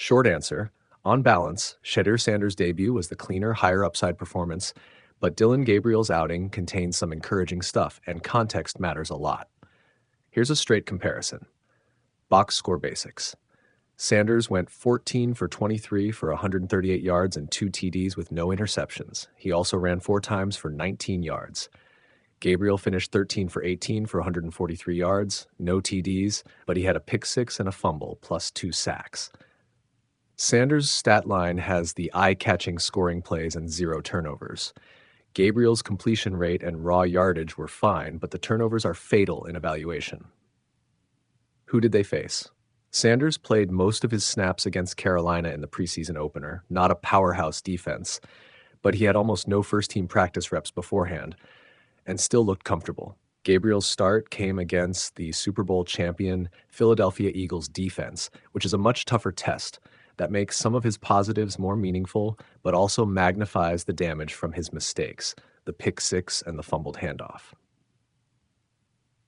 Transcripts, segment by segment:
Short answer, on balance, Shedeur Sanders' debut was the cleaner, higher upside performance, but Dillon Gabriel's outing contains some encouraging stuff, and context matters a lot. Here's a straight comparison. Box score basics. Sanders went 14 for 23 for 138 yards and 2 TDs with no interceptions. He also ran 4 times for 19 yards. Gabriel finished 13 for 18 for 143 yards, no TDs, but he had a pick six and a fumble, plus 2 sacks. Sanders' stat line has the eye-catching scoring plays and 0 turnovers. Gabriel's completion rate and raw yardage were fine, but the turnovers are fatal in evaluation. Who did they face? Sanders played most of his snaps against Carolina in the preseason opener, not a powerhouse defense, but he had almost no first-team practice reps beforehand and still looked comfortable. Gabriel's start came against the Super Bowl champion Philadelphia Eagles defense, which is a much tougher test that makes some of his positives more meaningful, but also magnifies the damage from his mistakes, the pick six and the fumbled handoff.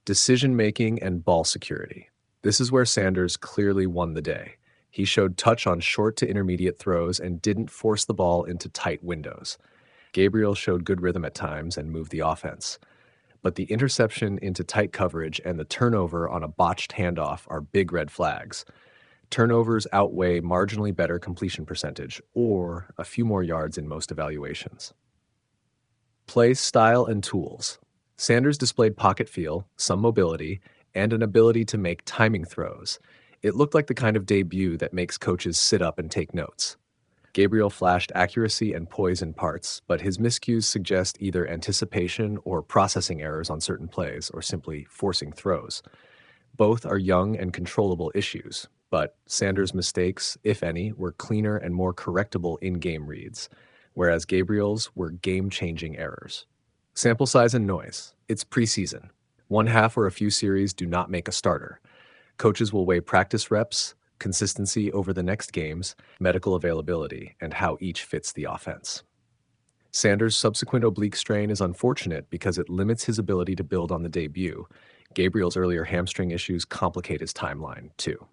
Decision-making and ball security. This is where Sanders clearly won the day. He showed touch on short to intermediate throws and didn't force the ball into tight windows. Gabriel showed good rhythm at times and moved the offense. But the interception into tight coverage and the turnover on a botched handoff are big red flags. Turnovers outweigh marginally better completion percentage, or a few more yards in most evaluations. Play style and tools. Sanders displayed pocket feel, some mobility, and an ability to make timing throws. It looked like the kind of debut that makes coaches sit up and take notes. Gabriel flashed accuracy and poise in parts, but his miscues suggest either anticipation or processing errors on certain plays, or simply forcing throws. Both are young and controllable issues, but Sanders' mistakes, if any, were cleaner and more correctable in-game reads, whereas Gabriel's were game-changing errors. Sample size and noise. It's preseason. One half or a few series do not make a starter. Coaches will weigh practice reps, consistency over the next games, medical availability, and how each fits the offense. Sanders' subsequent oblique strain is unfortunate because it limits his ability to build on the debut. Gabriel's earlier hamstring issues complicate his timeline, too.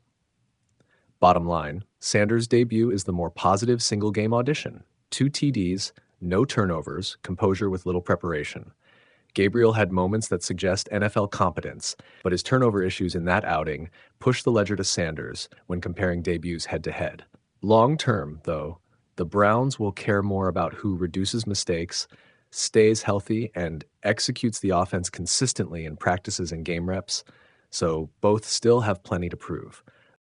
Bottom line, Sanders' debut is the more positive single-game audition. 2 TDs, no turnovers, composure with little preparation. Gabriel had moments that suggest NFL competence, but his turnover issues in that outing push the ledger to Sanders when comparing debuts head-to-head. Long-term, though, the Browns will care more about who reduces mistakes, stays healthy, and executes the offense consistently in practices and game reps, so both still have plenty to prove.